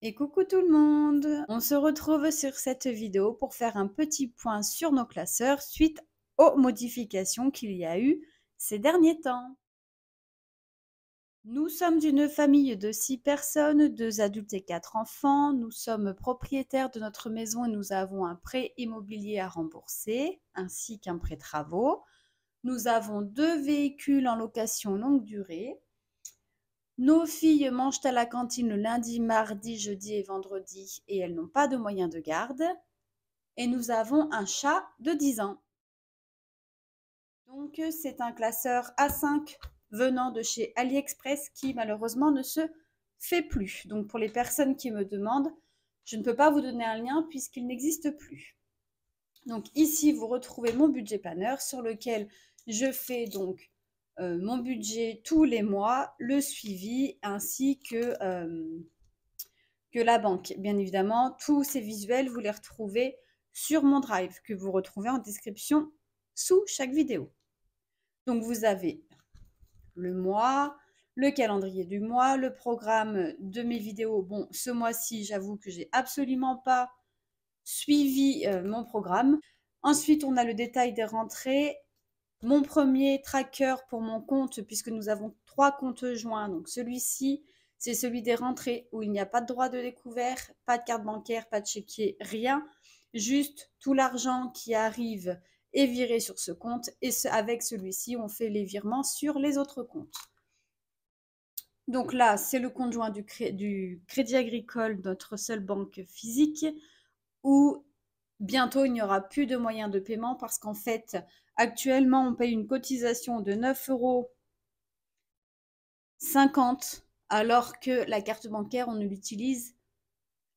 Et coucou tout le monde! On se retrouve sur cette vidéo pour faire un petit point sur nos classeurs suite aux modifications qu'il y a eu ces derniers temps. Nous sommes une famille de 6 personnes, 2 adultes et 4 enfants. Nous sommes propriétaires de notre maison et nous avons un prêt immobilier à rembourser ainsi qu'un prêt travaux. Nous avons 2 véhicules en location longue durée. Nos filles mangent à la cantine le lundi, mardi, jeudi et vendredi et elles n'ont pas de moyens de garde. Et nous avons un chat de 10 ans. Donc c'est un classeur A5 venant de chez AliExpress qui malheureusement ne se fait plus. Donc pour les personnes qui me demandent, je ne peux pas vous donner un lien puisqu'il n'existe plus. Donc ici vous retrouvez mon budget planner sur lequel je fais donc mon budget tous les mois, le suivi ainsi que la banque. Bien évidemment, tous ces visuels, vous les retrouvez sur mon drive que vous retrouvez en description sous chaque vidéo. Donc vous avez le mois, le calendrier du mois, le programme de mes vidéos. Bon, ce mois-ci, j'avoue que j'ai absolument pas suivi mon programme. Ensuite, on a le détail des rentrées. Mon premier tracker pour mon compte, puisque nous avons 3 comptes joints. Donc celui-ci, c'est celui des rentrées où il n'y a pas de droit de découvert, pas de carte bancaire, pas de chéquier, rien. Juste tout l'argent qui arrive est viré sur ce compte et avec celui-ci, on fait les virements sur les autres comptes. Donc là, c'est le compte joint du Crédit Agricole, notre seule banque physique, où bientôt il n'y aura plus de moyens de paiement parce qu'en fait, actuellement, on paye une cotisation de 9,50 € alors que la carte bancaire, on ne l'utilise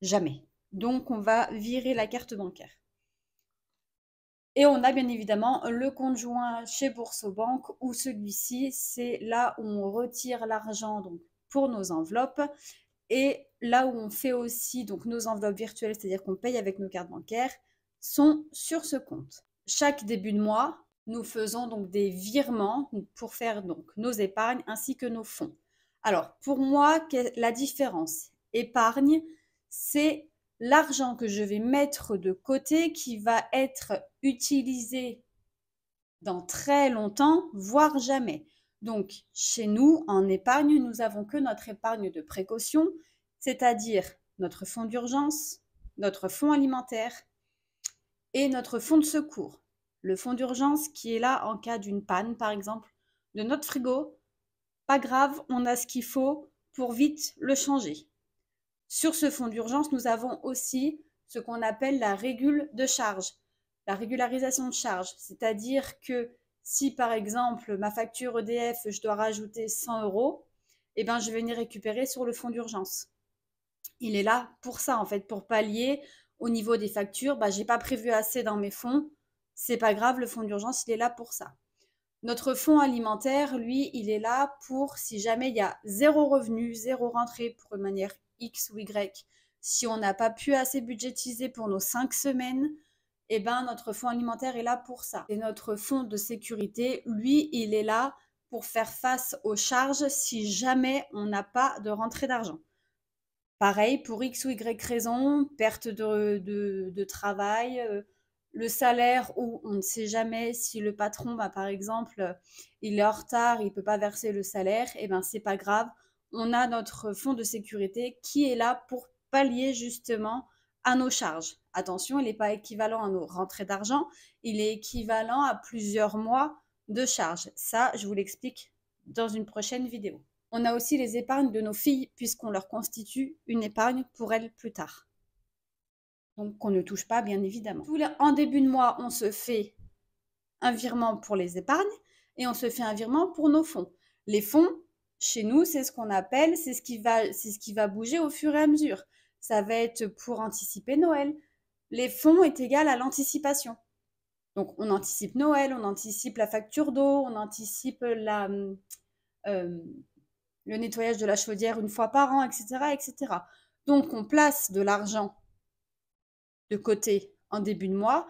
jamais. Donc, on va virer la carte bancaire. Et on a bien évidemment le compte joint chez Boursorama où celui-ci, c'est là où on retire l'argent donc pour nos enveloppes et là où on fait aussi donc nos enveloppes virtuelles, c'est-à-dire qu'on paye avec nos cartes bancaires, sont sur ce compte. Chaque début de mois, nous faisons donc des virements pour faire donc nos épargnes ainsi que nos fonds. Alors pour moi, la différence épargne, c'est l'argent que je vais mettre de côté qui va être utilisé dans très longtemps, voire jamais. Donc, chez nous, en épargne, nous avons que notre épargne de précaution, c'est-à-dire notre fonds d'urgence, notre fonds alimentaire et notre fonds de secours. Le fonds d'urgence qui est là en cas d'une panne, par exemple, de notre frigo. Pas grave, on a ce qu'il faut pour vite le changer. Sur ce fonds d'urgence, nous avons aussi ce qu'on appelle la régule de charge, la régularisation de charge. C'est-à-dire que si par exemple ma facture EDF, je dois rajouter 100 €, eh ben, je vais venir récupérer sur le fonds d'urgence. Il est là pour ça en fait, pour pallier au niveau des factures. J'ai pas prévu assez dans mes fonds, c'est pas grave, le fonds d'urgence, il est là pour ça. Notre fonds alimentaire, lui, il est là pour si jamais il y a 0 revenu, 0 rentrée pour une manière X ou Y, si on n'a pas pu assez budgétiser pour nos 5 semaines, eh ben notre fonds alimentaire est là pour ça. Et notre fonds de sécurité, lui, il est là pour faire face aux charges si jamais on n'a pas de rentrée d'argent. Pareil, pour X ou Y raison, perte de travail, le salaire où on ne sait jamais si le patron, par exemple, il est en retard, il ne peut pas verser le salaire, et ben c'est pas grave. On a notre fonds de sécurité qui est là pour pallier justement à nos charges. Attention, il n'est pas équivalent à nos rentrées d'argent, il est équivalent à plusieurs mois de charges. Ça, je vous l'explique dans une prochaine vidéo. On a aussi les épargnes de nos filles puisqu'on leur constitue une épargne pour elles plus tard. Donc qu'on ne touche pas bien évidemment. En début de mois, on se fait un virement pour les épargnes et on se fait un virement pour nos fonds. Les fonds, chez nous, c'est ce qu'on appelle, c'est ce qui va bouger au fur et à mesure. Ça va être pour anticiper Noël. Les fonds est égal à l'anticipation. Donc on anticipe Noël, on anticipe la facture d'eau, on anticipe le nettoyage de la chaudière une fois par an, etc., etc. Donc, on place de l'argent de côté en début de mois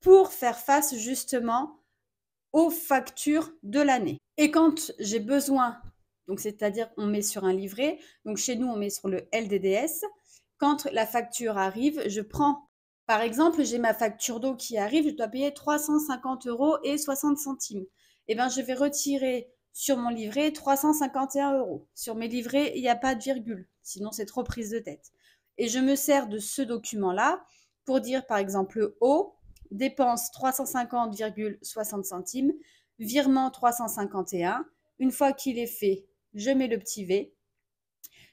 pour faire face justement aux factures de l'année. Et quand j'ai besoin, donc c'est-à-dire on met sur un livret, donc chez nous on met sur le LDDS, quand la facture arrive, je prends, par exemple, j'ai ma facture d'eau qui arrive, je dois payer 350 € et 60 centimes. Eh bien, je vais retirer sur mon livret 351 €. Sur mes livrets, il n'y a pas de virgule, sinon c'est trop prise de tête. Et je me sers de ce document-là pour dire, par exemple, eau, dépense 350,60 centimes, virement 351. Une fois qu'il est fait, je mets le petit V,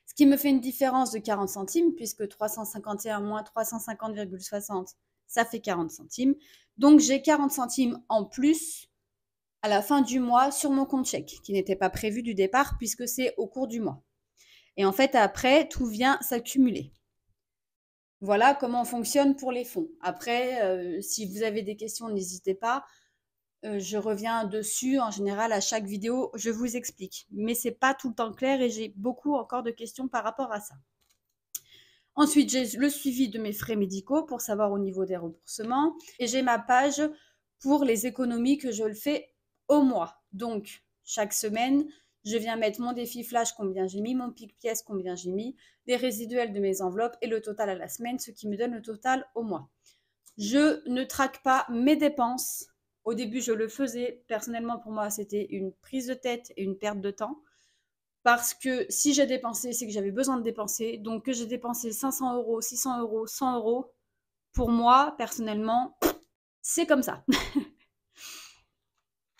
ce qui me fait une différence de 40 centimes, puisque 351 moins 350,60, ça fait 40 centimes. Donc, j'ai 40 centimes en plus à la fin du mois sur mon compte chèque, qui n'était pas prévu du départ, puisque c'est au cours du mois. Et en fait, après, tout vient s'accumuler. Voilà comment on fonctionne pour les fonds. Après, si vous avez des questions, n'hésitez pas. Je reviens dessus en général à chaque vidéo, je vous explique. Mais c'est pas tout le temps clair et j'ai beaucoup encore de questions par rapport à ça. Ensuite, j'ai le suivi de mes frais médicaux pour savoir au niveau des remboursements. Et j'ai ma page pour les économies que je le fais au mois. Donc, chaque semaine, je viens mettre mon défi flash, combien j'ai mis, mon pic pièce, combien j'ai mis, les résiduels de mes enveloppes et le total à la semaine, ce qui me donne le total au mois. Je ne traque pas mes dépenses. Au début, je le faisais. Personnellement, pour moi, c'était une prise de tête et une perte de temps. Parce que si j'ai dépensé, c'est que j'avais besoin de dépenser. Donc, que j'ai dépensé 500 €, 600 €, 100 €, pour moi, personnellement, c'est comme ça.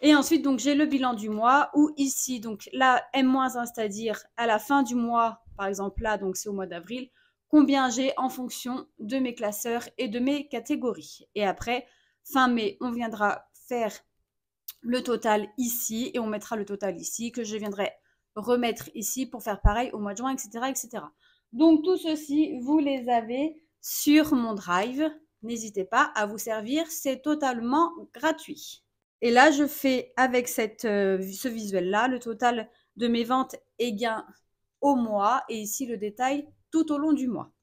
Et ensuite, donc, j'ai le bilan du mois où ici, donc là, M-1, c'est-à-dire à la fin du mois, par exemple là, donc c'est au mois d'avril, combien j'ai en fonction de mes classeurs et de mes catégories. Et après, fin mai, on viendra faire le total ici et on mettra le total ici que je viendrai remettre ici pour faire pareil au mois de juin, etc., etc. Donc tout ceci, vous les avez sur mon Drive. N'hésitez pas à vous servir, c'est totalement gratuit. Et là, je fais avec ce visuel-là le total de mes ventes et gains au mois et ici le détail tout au long du mois.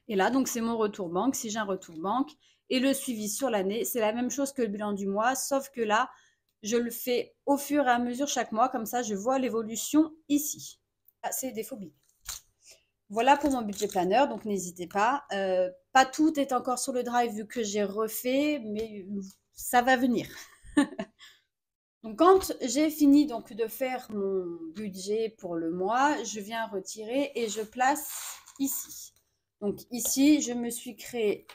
Et là, donc c'est mon retour banque, si j'ai un retour banque. Et le suivi sur l'année, c'est la même chose que le bilan du mois, sauf que là, je le fais au fur et à mesure chaque mois, comme ça je vois l'évolution ici. Ah, c'est des phobies. Voilà pour mon budget planner, donc n'hésitez pas. Pas tout est encore sur le Drive vu que j'ai refait, mais ça va venir. Donc quand j'ai fini donc de faire mon budget pour le mois, je viens retirer et je place ici. Donc ici, je me suis créé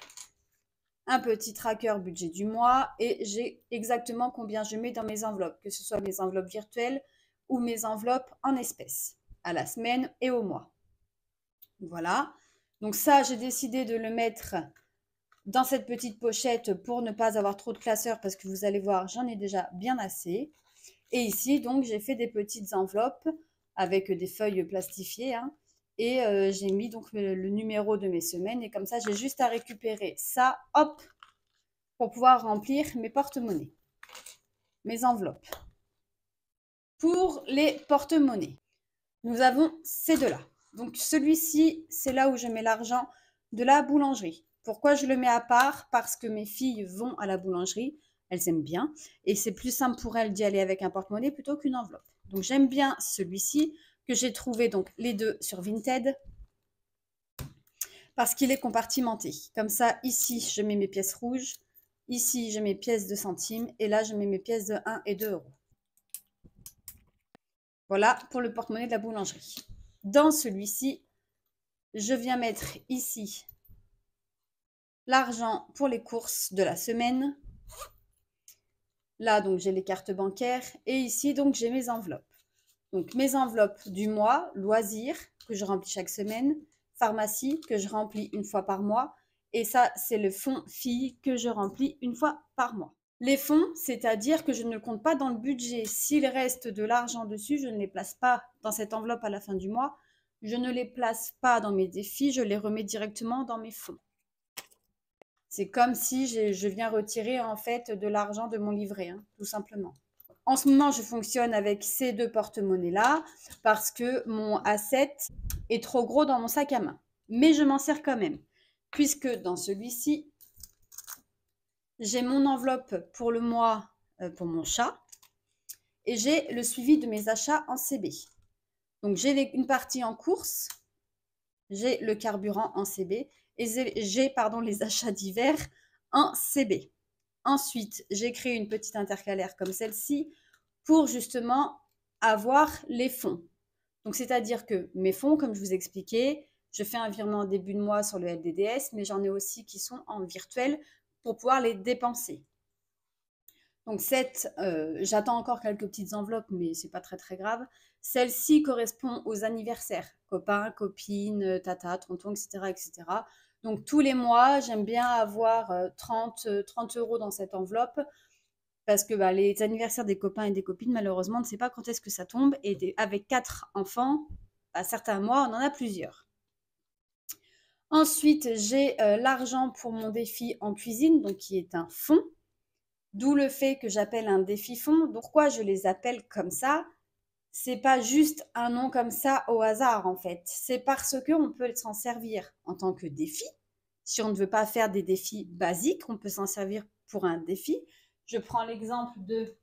un petit tracker budget du mois et j'ai exactement combien je mets dans mes enveloppes, que ce soit mes enveloppes virtuelles ou mes enveloppes en espèces, à la semaine et au mois. Voilà. Donc ça, j'ai décidé de le mettre dans cette petite pochette pour ne pas avoir trop de classeurs parce que vous allez voir, j'en ai déjà bien assez. Et ici, donc, j'ai fait des petites enveloppes avec des feuilles plastifiées. Hein, et j'ai mis donc le numéro de mes semaines. Et comme ça, j'ai juste à récupérer ça, hop, pour pouvoir remplir mes porte-monnaies, mes enveloppes. Pour les porte-monnaies, nous avons ces deux-là. Donc, celui-ci, c'est là où je mets l'argent de la boulangerie. Pourquoi je le mets à part? Parce que mes filles vont à la boulangerie, elles aiment bien, et c'est plus simple pour elles d'y aller avec un porte-monnaie plutôt qu'une enveloppe. Donc j'aime bien celui-ci que j'ai trouvé donc les deux sur Vinted parce qu'il est compartimenté. Comme ça, ici, je mets mes pièces rouges, ici, je mets mes pièces de centimes, et là, je mets mes pièces de 1 et 2 euros. Voilà pour le porte-monnaie de la boulangerie. Dans celui-ci, je viens mettre ici l'argent pour les courses de la semaine. Là, donc, j'ai les cartes bancaires. Et ici, donc, j'ai mes enveloppes. Donc, mes enveloppes du mois, loisirs, que je remplis chaque semaine. Pharmacie, que je remplis une fois par mois. Et ça, c'est le fonds filles que je remplis une fois par mois. Les fonds, c'est-à-dire que je ne compte pas dans le budget. S'il reste de l'argent dessus, je ne les place pas dans cette enveloppe à la fin du mois. Je ne les place pas dans mes défis, je les remets directement dans mes fonds. C'est comme si je viens retirer en fait de l'argent de mon livret, hein, tout simplement. En ce moment, je fonctionne avec ces deux porte-monnaies-là parce que mon A7 est trop gros dans mon sac à main. Mais je m'en sers quand même, puisque dans celui-ci, j'ai mon enveloppe pour le mois pour mon chat et j'ai le suivi de mes achats en CB. Donc, j'ai une partie en course j'ai le carburant en CB et j'ai les achats divers en CB. Ensuite, j'ai créé une petite intercalaire comme celle-ci pour justement avoir les fonds. Donc, c'est-à-dire que mes fonds, comme je vous expliquais, je fais un virement en début de mois sur le LDDS, mais j'en ai aussi qui sont en virtuel pour pouvoir les dépenser. Donc, j'attends encore quelques petites enveloppes, mais c'est pas très très grave. Celle-ci correspond aux anniversaires, copains, copines, tata, tonton, etc., etc. Donc, tous les mois, j'aime bien avoir 30 € dans cette enveloppe parce que les anniversaires des copains et des copines, malheureusement, on ne sait pas quand est-ce que ça tombe. Et avec 4 enfants, à certains mois, on en a plusieurs. Ensuite, j'ai l'argent pour mon défi en cuisine, donc qui est un fonds. D'où le fait que j'appelle un défi fonds. Donc, pourquoi je les appelle comme ça? C'est pas juste un nom comme ça au hasard, en fait. C'est parce qu'on peut s'en servir en tant que défi. Si on ne veut pas faire des défis basiques, on peut s'en servir pour un défi. Je prends l'exemple de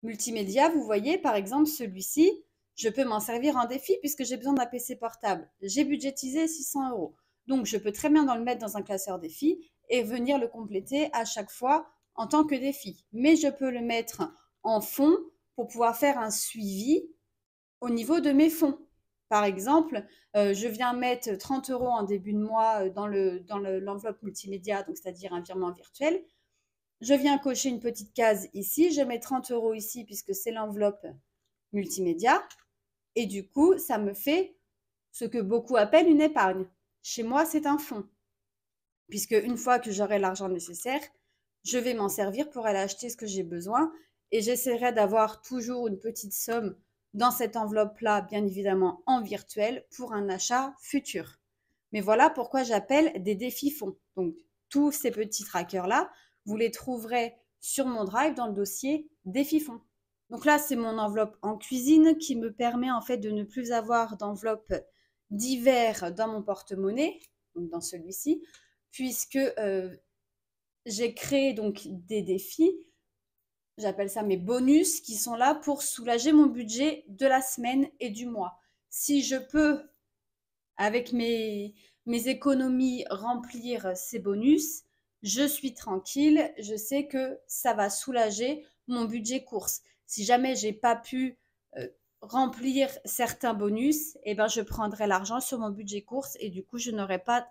multimédia. Vous voyez, par exemple, celui-ci, je peux m'en servir en défi puisque j'ai besoin d'un PC portable. J'ai budgétisé 600 €. Donc, je peux très bien le mettre dans un classeur défi et venir le compléter à chaque fois en tant que défi. Mais je peux le mettre en fond pour pouvoir faire un suivi au niveau de mes fonds. Par exemple, je viens mettre 30 € en début de mois dans l'enveloppe multimédia, donc c'est-à-dire un virement virtuel. Je viens cocher une petite case ici, je mets 30 € ici puisque c'est l'enveloppe multimédia. Et du coup, ça me fait ce que beaucoup appellent une épargne. Chez moi, c'est un fonds. Puisque une fois que j'aurai l'argent nécessaire, je vais m'en servir pour aller acheter ce que j'ai besoin. Et j'essaierai d'avoir toujours une petite somme dans cette enveloppe-là, bien évidemment en virtuel, pour un achat futur. Mais voilà pourquoi j'appelle des défis fonds. Donc, tous ces petits trackers-là, vous les trouverez sur mon drive dans le dossier défis fonds. Donc là, c'est mon enveloppe en cuisine qui me permet en fait de ne plus avoir d'enveloppe divers dans mon porte-monnaie, donc dans celui-ci, puisque j'ai créé donc des défis, j'appelle ça mes bonus, qui sont là pour soulager mon budget de la semaine et du mois. Si je peux, avec mes économies, remplir ces bonus, je suis tranquille, je sais que ça va soulager mon budget course. Si jamais j'ai pas pu remplir certains bonus, eh ben je prendrai l'argent sur mon budget course et du coup je n'aurai pas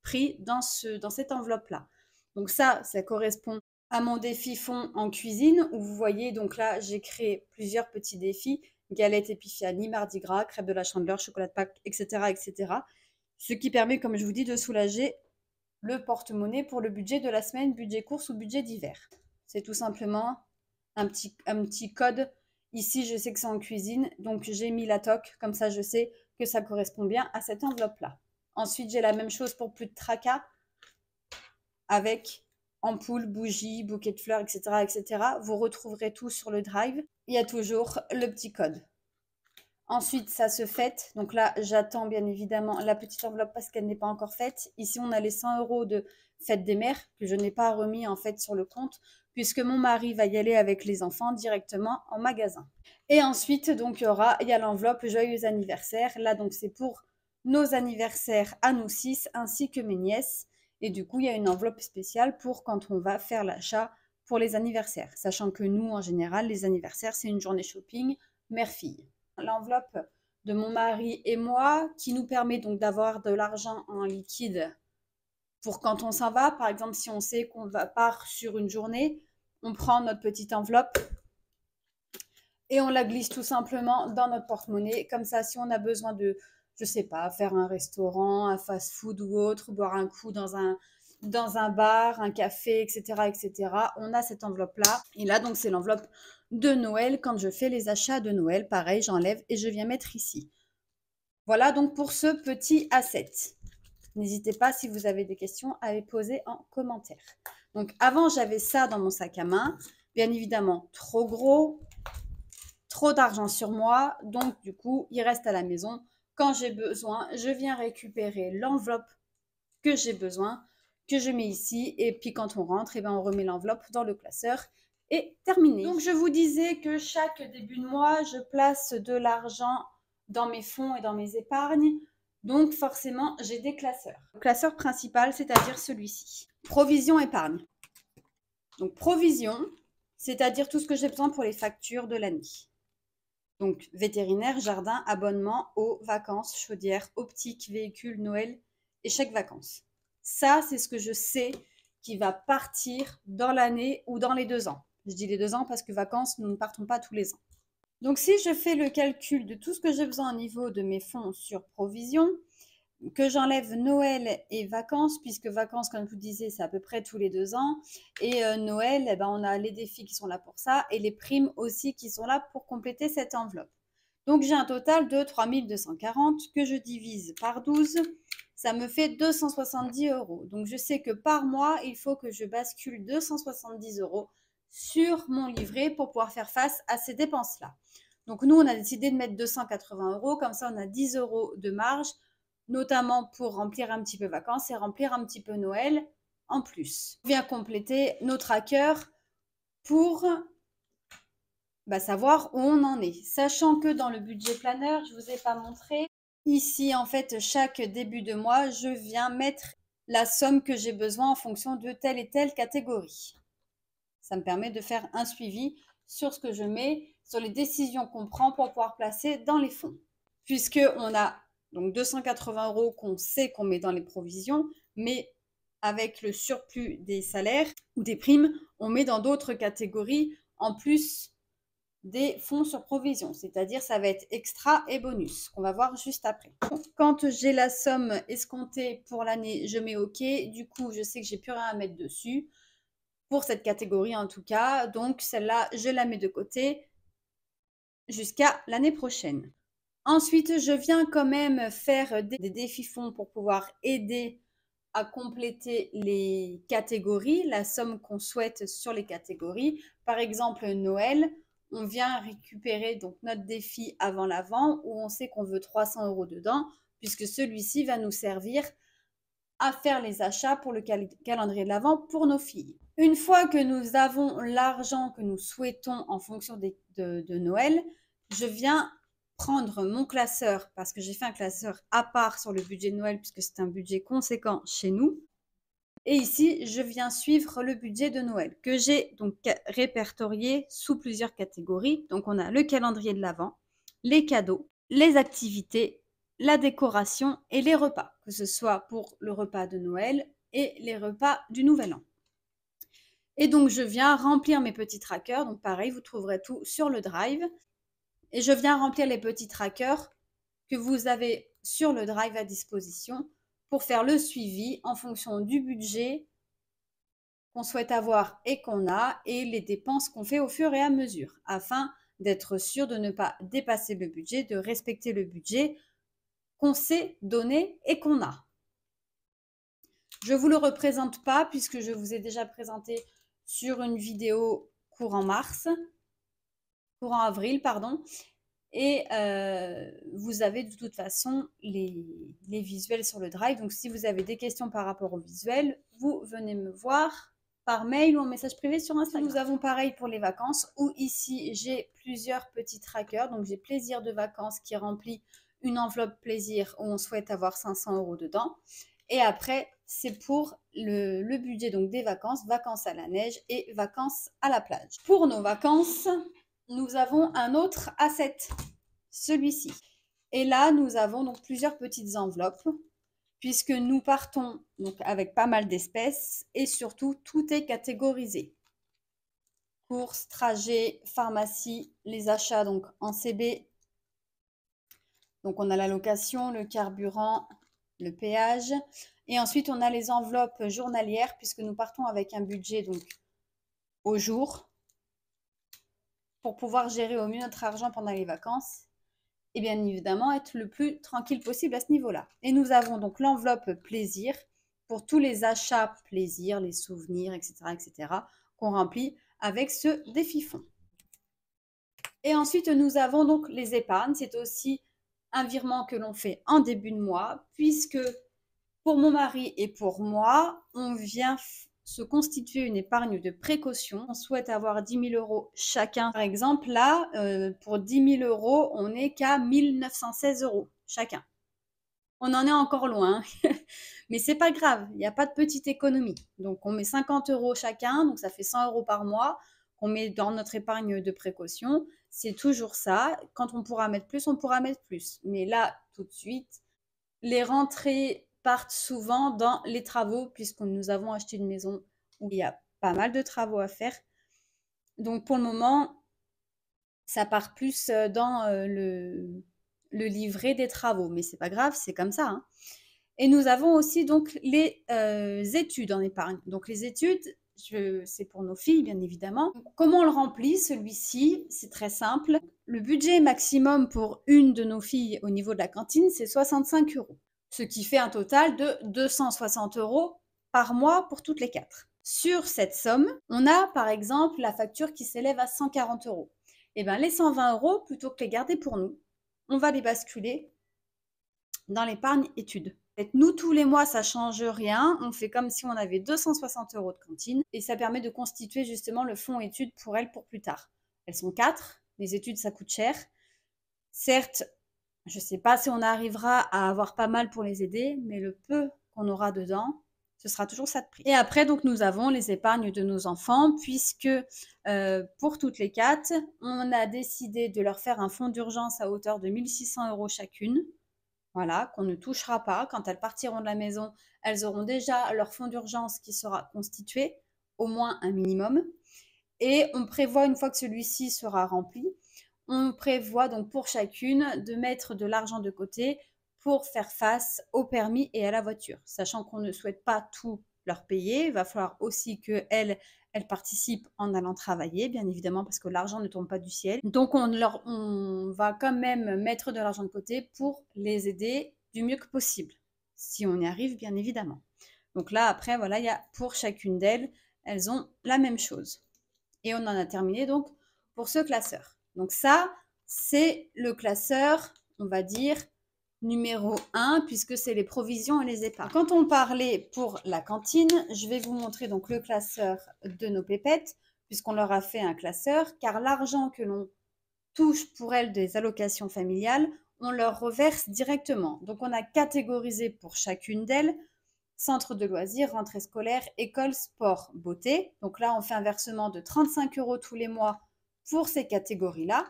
pris dans cette enveloppe-là. Donc ça correspond à mon défi fond en cuisine où vous voyez, donc là, j'ai créé plusieurs petits défis, galettes Epiphanie, Mardi Gras, crêpes de la Chandeleur, chocolat de Pâques, etc., etc. Ce qui permet, comme je vous dis, de soulager le porte-monnaie pour le budget de la semaine, budget course ou budget d'hiver. C'est tout simplement un petit code. Ici, je sais que c'est en cuisine, donc j'ai mis la toque, comme ça je sais que ça correspond bien à cette enveloppe-là. Ensuite, j'ai la même chose pour plus de tracas avec ampoule, bougie, bouquet de fleurs, etc., etc. Vous retrouverez tout sur le drive. Il y a toujours le petit code. Ensuite, ça se fête. Donc là, j'attends bien évidemment la petite enveloppe parce qu'elle n'est pas encore faite. Ici, on a les 100 € de fête des mères que je n'ai pas remis en fait sur le compte puisque mon mari va y aller avec les enfants directement en magasin. Et ensuite, donc, il y a l'enveloppe joyeux anniversaire. Là, donc, c'est pour nos anniversaires à nous 6 ainsi que mes nièces. Et du coup, il y a une enveloppe spéciale pour quand on va faire l'achat pour les anniversaires. Sachant que nous, en général, les anniversaires, c'est une journée shopping mère-fille. L'enveloppe de mon mari et moi qui nous permet donc d'avoir de l'argent en liquide pour quand on s'en va. Par exemple, si on sait qu'on part sur une journée, on prend notre petite enveloppe et on la glisse tout simplement dans notre porte-monnaie. Comme ça, si on a besoin de, je sais pas, faire un restaurant, un fast-food ou autre, boire un coup dans un bar, un café, etc., etc., on a cette enveloppe-là. Et là, donc, c'est l'enveloppe de Noël. Quand je fais les achats de Noël, pareil, j'enlève et je viens mettre ici. Voilà donc pour ce petit asset. N'hésitez pas, si vous avez des questions, à les poser en commentaire. Donc, avant, j'avais ça dans mon sac à main. Bien évidemment, trop gros, trop d'argent sur moi. Donc, du coup, il reste à la maison. Quand j'ai besoin, je viens récupérer l'enveloppe que j'ai besoin, que je mets ici. Et puis, quand on rentre, eh ben, on remet l'enveloppe dans le classeur et terminé. Donc, je vous disais que chaque début de mois, je place de l'argent dans mes fonds et dans mes épargnes. Donc forcément, j'ai des classeurs. Le classeur principal, c'est-à-dire celui-ci. Provision épargne. Donc provision, c'est-à-dire tout ce que j'ai besoin pour les factures de l'année. Donc vétérinaire, jardin, abonnement, eau, vacances, chaudière, optique, véhicule, Noël et chèque vacances. Ça, c'est ce que je sais qui va partir dans l'année ou dans les 2 ans. Je dis les 2 ans parce que vacances, nous ne partons pas tous les ans. Donc si je fais le calcul de tout ce que j'ai besoin au niveau de mes fonds sur provision, que j'enlève Noël et vacances, puisque vacances, comme je vous disais, c'est à peu près tous les 2 ans. Et Noël, eh ben, on a les défis qui sont là pour ça et les primes aussi qui sont là pour compléter cette enveloppe. Donc j'ai un total de 3240 que je divise par 12. Ça me fait 270 euros. Donc je sais que par mois, il faut que je bascule 270 euros sur mon livret pour pouvoir faire face à ces dépenses-là. Donc nous, on a décidé de mettre 280 euros. Comme ça, on a 10 euros de marge, notamment pour remplir un petit peu vacances et remplir un petit peu Noël en plus. On vient compléter nos trackers pour savoir où on en est. Sachant que dans le budget planner, je ne vous ai pas montré, ici en fait chaque début de mois, je viens mettre la somme que j'ai besoin en fonction de telle et telle catégorie. Ça me permet de faire un suivi sur ce que je mets, sur les décisions qu'on prend pour pouvoir placer dans les fonds. Puisqu'on a donc 280 euros qu'on sait qu'on met dans les provisions, mais avec le surplus des salaires ou des primes, on met dans d'autres catégories en plus des fonds sur provision, c'est-à-dire ça va être extra et bonus, qu'on va voir juste après. Quand j'ai la somme escomptée pour l'année, je mets OK, du coup je sais que j'ai plus rien à mettre dessus, pour cette catégorie en tout cas, donc celle-là je la mets de côté jusqu'à l'année prochaine. Ensuite, je viens quand même faire des défis fonds pour pouvoir aider à compléter les catégories, la somme qu'on souhaite sur les catégories. Par exemple, Noël, on vient récupérer donc notre défi avant l'avant où on sait qu'on veut 300 euros dedans, puisque celui-ci va nous servir à faire les achats pour le calendrier de l'Avent pour nos filles. Une fois que nous avons l'argent que nous souhaitons en fonction de Noël, je viens prendre mon classeur, parce que j'ai fait un classeur à part sur le budget de Noël, puisque c'est un budget conséquent chez nous. Et ici, je viens suivre le budget de Noël, que j'ai donc répertorié sous plusieurs catégories. Donc on a le calendrier de l'Avent, les cadeaux, les activités, la décoration et les repas, que ce soit pour le repas de Noël et les repas du Nouvel An. Et donc je viens remplir mes petits trackers, donc pareil, vous trouverez tout sur le Drive. Et je viens remplir les petits trackers que vous avez sur le Drive à disposition pour faire le suivi en fonction du budget qu'on souhaite avoir et qu'on a et les dépenses qu'on fait au fur et à mesure afin d'être sûr de ne pas dépasser le budget, de respecter le budget qu'on s'est donné et qu'on a. Je ne vous le représente pas puisque je vous ai déjà présenté sur une vidéo courant avril, pardon. Et vous avez de toute façon les visuels sur le Drive. Donc si vous avez des questions par rapport aux visuels, vous venez me voir par mail ou en message privé sur Instagram. Nous avons pareil pour les vacances où ici j'ai plusieurs petits trackers. Donc j'ai plaisir de vacances qui remplit une enveloppe plaisir où on souhaite avoir 500 euros dedans. Et après, c'est pour le budget donc des vacances, vacances à la neige et vacances à la plage. Pour nos vacances, nous avons un autre asset, celui-ci. Et là, nous avons donc plusieurs petites enveloppes, puisque nous partons donc avec pas mal d'espèces et surtout, tout est catégorisé. Courses, trajets, pharmacie, les achats donc en CB. Donc on a la location, le carburant, le péage. Et ensuite, on a les enveloppes journalières, puisque nous partons avec un budget donc au jour, pour pouvoir gérer au mieux notre argent pendant les vacances et bien évidemment être le plus tranquille possible à ce niveau-là. Et nous avons donc l'enveloppe plaisir pour tous les achats plaisir, les souvenirs, etc., qu'on remplit avec ce défi fonds. Et ensuite, nous avons donc les épargnes. C'est aussi un virement que l'on fait en début de mois, puisque pour mon mari et pour moi, on vient se constituer une épargne de précaution. On souhaite avoir 10 000 euros chacun. Par exemple, là, pour 10 000 euros, on n'est qu'à 1 916 euros chacun. On en est encore loin, mais c'est pas grave, il n'y a pas de petite économie. Donc on met 50 € chacun, donc ça fait 100 € par mois qu'on met dans notre épargne de précaution. C'est toujours ça. Quand on pourra mettre plus, on pourra mettre plus. Mais là, tout de suite, les rentrées partent souvent dans les travaux, puisque nous avons acheté une maison où il y a pas mal de travaux à faire. Donc pour le moment, ça part plus dans le livret des travaux. Mais c'est pas grave, c'est comme ça, hein. Et nous avons aussi donc les études en épargne. Donc les études, c'est pour nos filles, bien évidemment. Comment on le remplit, celui-ci? C'est très simple. Le budget maximum pour une de nos filles au niveau de la cantine, c'est 65 €, ce qui fait un total de 260 € par mois pour toutes les quatre. Sur cette somme, on a par exemple la facture qui s'élève à 140 €. Et bien les 120 € plutôt que les garder pour nous, on va les basculer dans l'épargne études. Nous, tous les mois, ça change rien. On fait comme si on avait 260 € de cantine et ça permet de constituer justement le fonds études pour elles pour plus tard. Elles sont 4. Les études, ça coûte cher. Certes, je ne sais pas si on arrivera à avoir pas mal pour les aider, mais le peu qu'on aura dedans, ce sera toujours ça de prix. Et après, donc, nous avons les épargnes de nos enfants, puisque pour toutes les 4, on a décidé de leur faire un fonds d'urgence à hauteur de 1 600 € chacune. Voilà, qu'on ne touchera pas. Quand elles partiront de la maison, elles auront déjà leur fonds d'urgence qui sera constitué, au moins un minimum. Et on prévoit, une fois que celui-ci sera rempli, on prévoit donc pour chacune de mettre de l'argent de côté pour faire face au permis et à la voiture. Sachant qu'on ne souhaite pas tout leur payer, il va falloir aussi qu'elles participent en allant travailler, bien évidemment, parce que l'argent ne tombe pas du ciel. Donc on va quand même mettre de l'argent de côté pour les aider du mieux que possible, si on y arrive, bien évidemment. Donc là, après, voilà, il y a pour chacune d'elles, elles ont la même chose. Et on en a terminé donc pour ce classeur. Donc ça, c'est le classeur, on va dire, numéro 1, puisque c'est les provisions et les épargnes. Quand on parlait pour la cantine, je vais vous montrer donc le classeur de nos pépettes, puisqu'on leur a fait un classeur, car l'argent que l'on touche pour elles des allocations familiales, on leur reverse directement. Donc on a catégorisé pour chacune d'elles centre de loisirs, rentrée scolaire, école, sport, beauté. Donc là, on fait un versement de 35 € tous les mois pour ces catégories-là.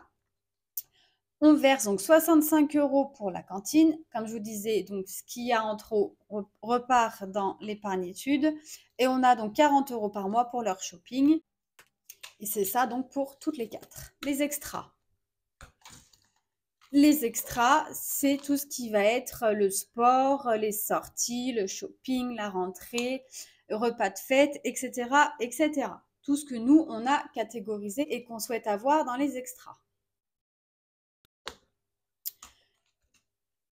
On verse donc 65 € pour la cantine. Comme je vous disais, donc ce qu'il y a en trop repart dans l'épargne études. Et on a donc 40 € par mois pour leur shopping. Et c'est ça donc pour toutes les 4. Les extras. Les extras, c'est tout ce qui va être le sport, les sorties, le shopping, la rentrée, repas de fête, etc., etc. Tout ce que nous, on a catégorisé et qu'on souhaite avoir dans les extras.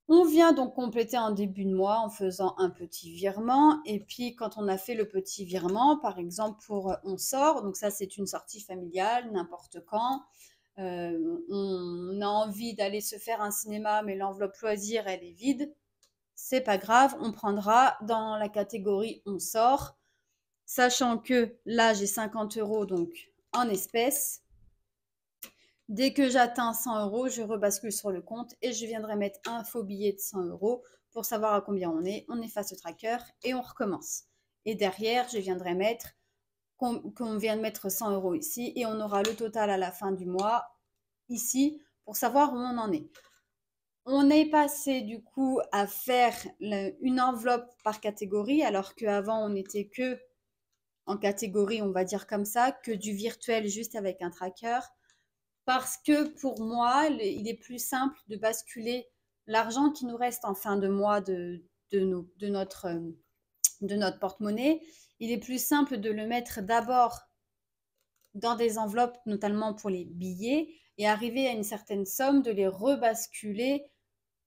On vient donc compléter en début de mois en faisant un petit virement. Et puis, quand on a fait le petit virement, par exemple pour on sort, donc ça c'est une sortie familiale, n'importe quand. On a envie d'aller se faire un cinéma, mais l'enveloppe loisir, elle est vide. C'est pas grave, on prendra dans la catégorie on sort, sachant que là j'ai 50 € donc en espèces. Dès que j'atteins 100 €, je rebascule sur le compte et je viendrai mettre un faux billet de 100 € pour savoir à combien on est. On efface le tracker et on recommence. Et derrière, je viendrai mettre qu'on vient de mettre 100 € ici et on aura le total à la fin du mois ici pour savoir où on en est. On est passé du coup à faire une enveloppe par catégorie alors qu'avant on n'était que en catégorie, on va dire comme ça, que du virtuel juste avec un tracker. Parce que pour moi, il est plus simple de basculer l'argent qui nous reste en fin de mois de notre porte-monnaie. Il est plus simple de le mettre d'abord dans des enveloppes, notamment pour les billets, et arriver à une certaine somme, de les rebasculer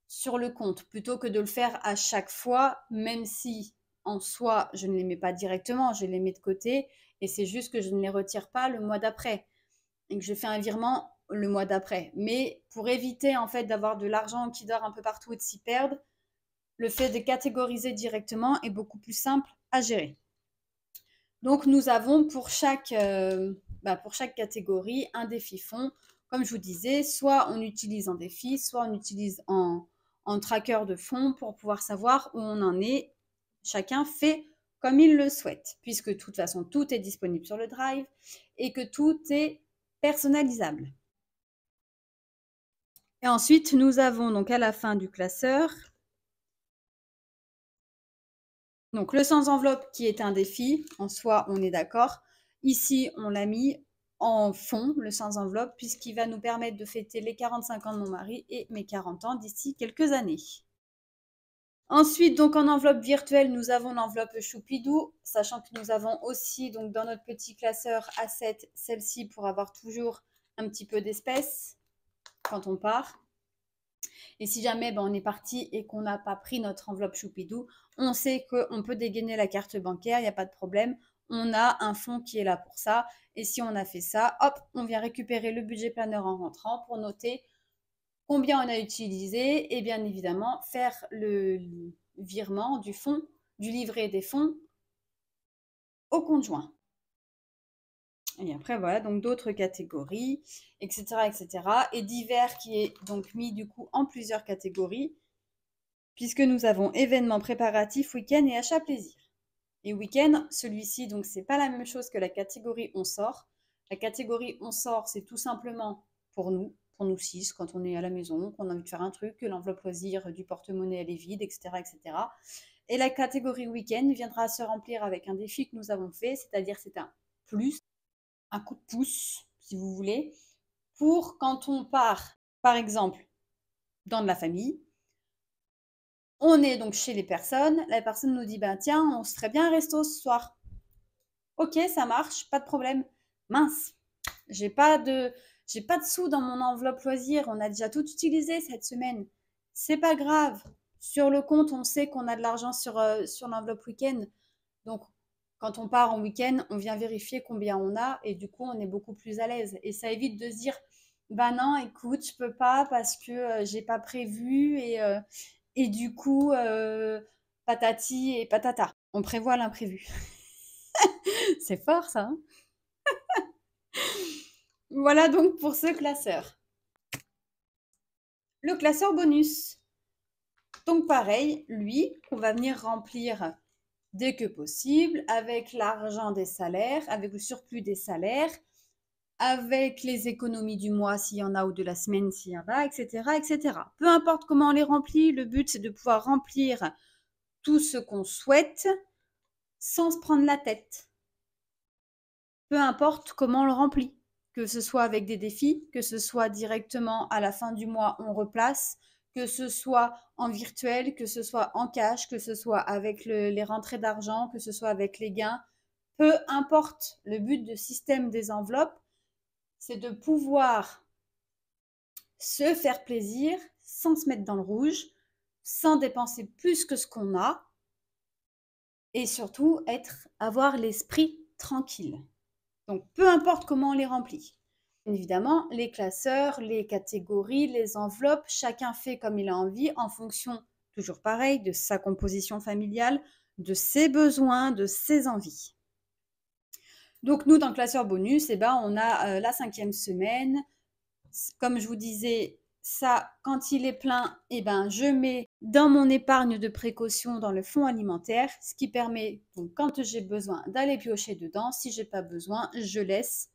sur le compte, plutôt que de le faire à chaque fois, même si en soi, je ne les mets pas directement, je les mets de côté, et c'est juste que je ne les retire pas le mois d'après et que je fais un virement le mois d'après. Mais pour éviter en fait d'avoir de l'argent qui dort un peu partout et de s'y perdre, le fait de catégoriser directement est beaucoup plus simple à gérer. Donc nous avons pour chaque catégorie un défi fond. Comme je vous disais, soit on utilise en défi, soit on utilise en en tracker de fonds pour pouvoir savoir où on en est. Chacun fait comme il le souhaite, puisque de toute façon, tout est disponible sur le Drive et que tout est personnalisable. Et ensuite, nous avons donc à la fin du classeur, donc le sans enveloppe qui est un défi, en soi, on est d'accord. Ici, on l'a mis en fond, le sans enveloppe, puisqu'il va nous permettre de fêter les 45 ans de mon mari et mes 40 ans d'ici quelques années. Ensuite, donc en enveloppe virtuelle, nous avons l'enveloppe Choupidou, sachant que nous avons aussi donc dans notre petit classeur A7 celle-ci pour avoir toujours un petit peu d'espèces quand on part. Et si jamais on est parti et qu'on n'a pas pris notre enveloppe Choupidou, on sait qu'on peut dégainer la carte bancaire, il n'y a pas de problème. On a un fonds qui est là pour ça. Et si on a fait ça, hop, on vient récupérer le budget planner en rentrant pour noter combien on a utilisé et bien évidemment faire le virement du fonds, du livret des fonds au compte joint. Et après, voilà, donc d'autres catégories, etc., etc. Et divers qui est donc mis du coup en plusieurs catégories, puisque nous avons événements préparatifs, week-end et achat plaisir. Et week-end, celui-ci, donc c'est pas la même chose que la catégorie on sort. La catégorie on sort, c'est tout simplement pour nous 6, quand on est à la maison, qu'on a envie de faire un truc, que l'enveloppe loisir du porte-monnaie elle est vide, etc., etc. Et la catégorie week-end viendra se remplir avec un défi que nous avons fait, c'est-à-dire c'est un plus, un coup de pouce, si vous voulez, pour quand on part, par exemple, dans de la famille. On est donc chez les personnes, la personne nous dit, ben tiens, on se ferait bien un resto ce soir. Ok, ça marche, pas de problème. Mince, j'ai pas de sous dans mon enveloppe loisir, on a déjà tout utilisé cette semaine. C'est pas grave. Sur le compte, on sait qu'on a de l'argent sur l'enveloppe week-end. Donc, quand on part en week-end, on vient vérifier combien on a et du coup, on est beaucoup plus à l'aise. Et ça évite de se dire, bah non, écoute, je peux pas parce que j'ai pas prévu et du coup, patati et patata. On prévoit l'imprévu. C'est fort ça, hein. Voilà donc pour ce classeur. Le classeur bonus. Donc pareil, lui, on va venir remplir dès que possible avec l'argent des salaires, avec le surplus des salaires, avec les économies du mois s'il y en a ou de la semaine s'il y en a, etc., etc. Peu importe comment on les remplit, le but c'est de pouvoir remplir tout ce qu'on souhaite sans se prendre la tête. Peu importe comment on le remplit, que ce soit avec des défis, que ce soit directement à la fin du mois on replace, que ce soit en virtuel, que ce soit en cash, que ce soit avec les rentrées d'argent, que ce soit avec les gains, peu importe. Le but du système des enveloppes, c'est de pouvoir se faire plaisir sans se mettre dans le rouge, sans dépenser plus que ce qu'on a et surtout avoir l'esprit tranquille. Donc, peu importe comment on les remplit. Évidemment, les classeurs, les catégories, les enveloppes, chacun fait comme il a envie en fonction, toujours pareil, de sa composition familiale, de ses besoins, de ses envies. Donc, nous, dans le classeur bonus, on a la 5e semaine. Comme je vous disais, ça, quand il est plein, je mets dans mon épargne de précaution dans le fonds alimentaire, ce qui permet, donc, quand j'ai besoin d'aller piocher dedans, si j'ai pas besoin, je laisse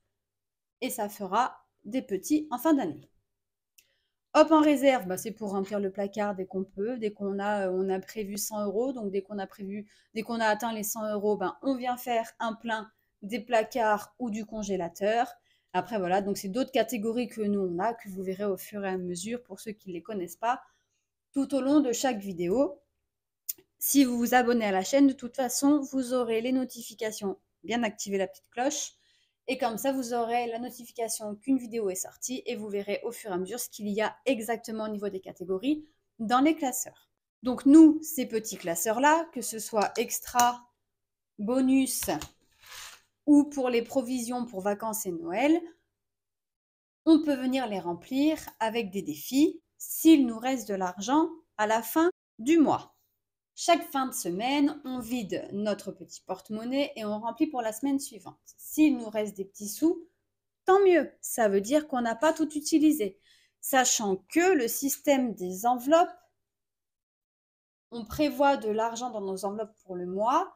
et ça fera des petits en fin d'année. Hop, en réserve, c'est pour remplir le placard dès qu'on peut, dès qu'on a, on a prévu 100 €, donc dès qu'on a atteint les 100 €, on vient faire un plein des placards ou du congélateur. Après, voilà, donc c'est d'autres catégories que nous, on a, que vous verrez au fur et à mesure pour ceux qui ne les connaissent pas, tout au long de chaque vidéo. Si vous vous abonnez à la chaîne, de toute façon, vous aurez les notifications, bien activer la petite cloche. Et comme ça, vous aurez la notification qu'une vidéo est sortie et vous verrez au fur et à mesure ce qu'il y a exactement au niveau des catégories dans les classeurs. Donc nous, ces petits classeurs-là, que ce soit extra, bonus ou pour les provisions pour vacances et Noël, on peut venir les remplir avec des défis s'il nous reste de l'argent à la fin du mois. Chaque fin de semaine, on vide notre petit porte-monnaie et on remplit pour la semaine suivante. S'il nous reste des petits sous, tant mieux. Ça veut dire qu'on n'a pas tout utilisé. Sachant que le système des enveloppes on prévoit de l'argent dans nos enveloppes pour le mois.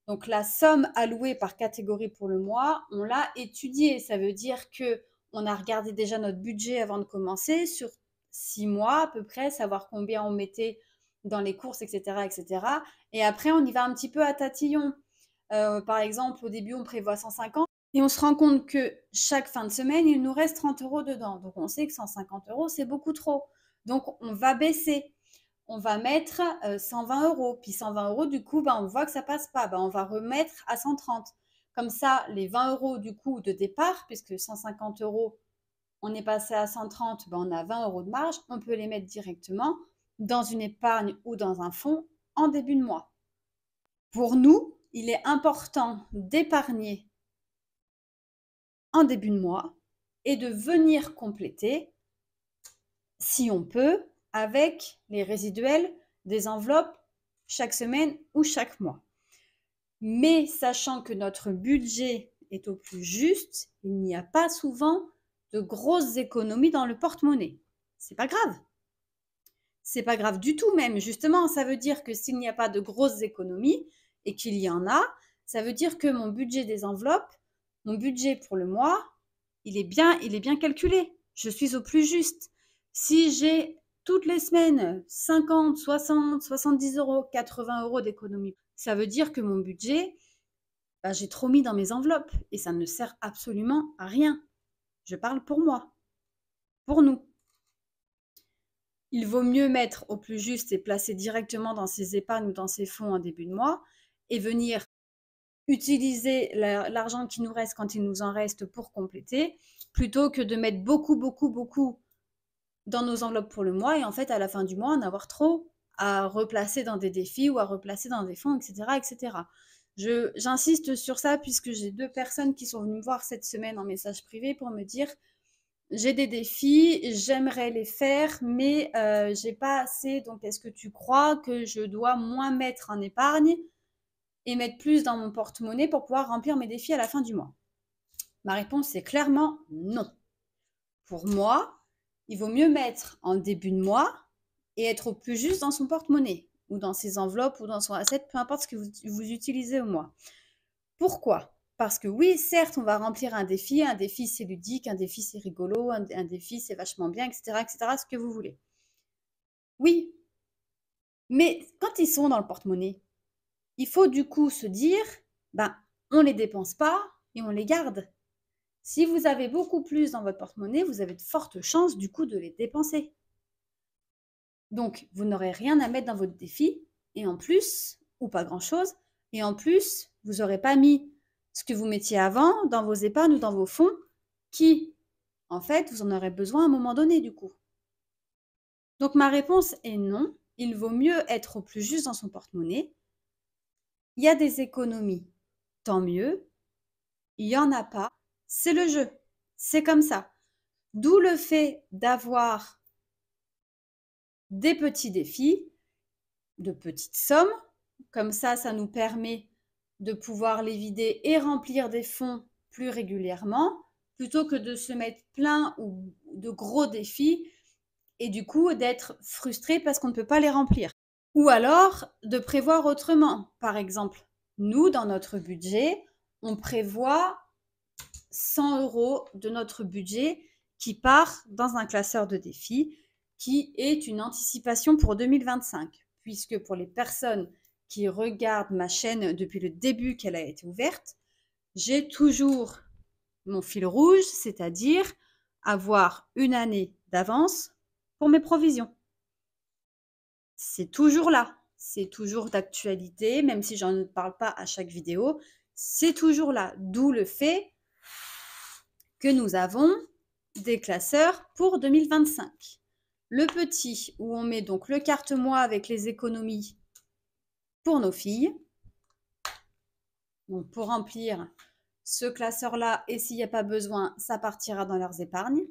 Donc la somme allouée par catégorie pour le mois, on l'a étudiée. Ça veut dire que on a regardé déjà notre budget avant de commencer sur 6 mois à peu près, savoir combien on mettait dans les courses, etc., etc. Et après, on y va un petit peu à tatillon. Par exemple, au début, on prévoit 150 et on se rend compte que chaque fin de semaine, il nous reste 30 € dedans. Donc, on sait que 150 €, c'est beaucoup trop. Donc, on va baisser. On va mettre 120 €. Puis 120 €, du coup, on voit que ça passe pas. On va remettre à 130. Comme ça, les 20 € du coup de départ, puisque 150 €, on est passé à 130, on a 20 € de marge, on peut les mettre directement dans une épargne ou dans un fonds en début de mois. Pour nous, il est important d'épargner en début de mois et de venir compléter, si on peut, avec les résiduels des enveloppes chaque semaine ou chaque mois. Mais sachant que notre budget est au plus juste, il n'y a pas souvent de grosses économies dans le porte-monnaie. C'est pas grave. C'est pas grave du tout même. Justement, ça veut dire que s'il n'y a pas de grosses économies et qu'il y en a, ça veut dire que mon budget des enveloppes, mon budget pour le mois, il est bien calculé. Je suis au plus juste. Si j'ai toutes les semaines 50, 60, 70 €, 80 € d'économie, ça veut dire que mon budget, j'ai trop mis dans mes enveloppes et ça ne sert absolument à rien. Je parle pour moi, pour nous. Il vaut mieux mettre au plus juste et placer directement dans ses épargnes ou dans ses fonds en début de mois et venir utiliser l'argent qui nous reste quand il nous en reste pour compléter, plutôt que de mettre beaucoup, beaucoup, beaucoup dans nos enveloppes pour le mois et en fait à la fin du mois en avoir trop à replacer dans des défis ou à replacer dans des fonds, etc., etc. J'insiste sur ça puisque j'ai 2 personnes qui sont venues me voir cette semaine en message privé pour me dire: j'ai des défis, j'aimerais les faire, mais j'ai pas assez. Donc, est-ce que tu crois que je dois moins mettre en épargne et mettre plus dans mon porte-monnaie pour pouvoir remplir mes défis à la fin du mois? Ma réponse est clairement non. Pour moi, il vaut mieux mettre en début de mois et être au plus juste dans son porte-monnaie ou dans ses enveloppes ou dans son assiette, peu importe ce que vous utilisez au mois. Pourquoi? Parce que oui, certes, on va remplir un défi c'est ludique, un défi c'est rigolo, un défi c'est vachement bien, etc., ce que vous voulez. Oui, mais quand ils sont dans le porte-monnaie, il faut du coup se dire, on les dépense pas et on les garde. Si vous avez beaucoup plus dans votre porte-monnaie, vous avez de fortes chances du coup de les dépenser. Donc, vous n'aurez rien à mettre dans votre défi et en plus, ou pas grand-chose, et en plus, vous n'aurez pas mis ce que vous mettiez avant dans vos épargnes ou dans vos fonds qui, en fait, vous en aurez besoin à un moment donné du coup. Donc ma réponse est non, il vaut mieux être au plus juste dans son porte-monnaie. Il y a des économies, tant mieux. Il n'y en a pas, c'est le jeu, c'est comme ça. D'où le fait d'avoir des petits défis, de petites sommes, comme ça nous permet de pouvoir les vider et remplir des fonds plus régulièrement, plutôt que de se mettre plein ou de gros défis et du coup d'être frustré parce qu'on ne peut pas les remplir. Ou alors de prévoir autrement. Par exemple, nous, dans notre budget, on prévoit 100 € de notre budget qui part dans un classeur de défis qui est une anticipation pour 2025. Puisque pour les personnes qui regardent ma chaîne depuis le début qu'elle a été ouverte, j'ai toujours mon fil rouge, c'est-à-dire avoir une année d'avance pour mes provisions. C'est toujours là, c'est toujours d'actualité, même si j'en ne parle pas à chaque vidéo, c'est toujours là. D'où le fait que nous avons des classeurs pour 2025. Le petit, où on met donc le carte-mois avec les économies pour nos filles. Donc pour remplir ce classeur-là, et s'il n'y a pas besoin, ça partira dans leurs épargnes.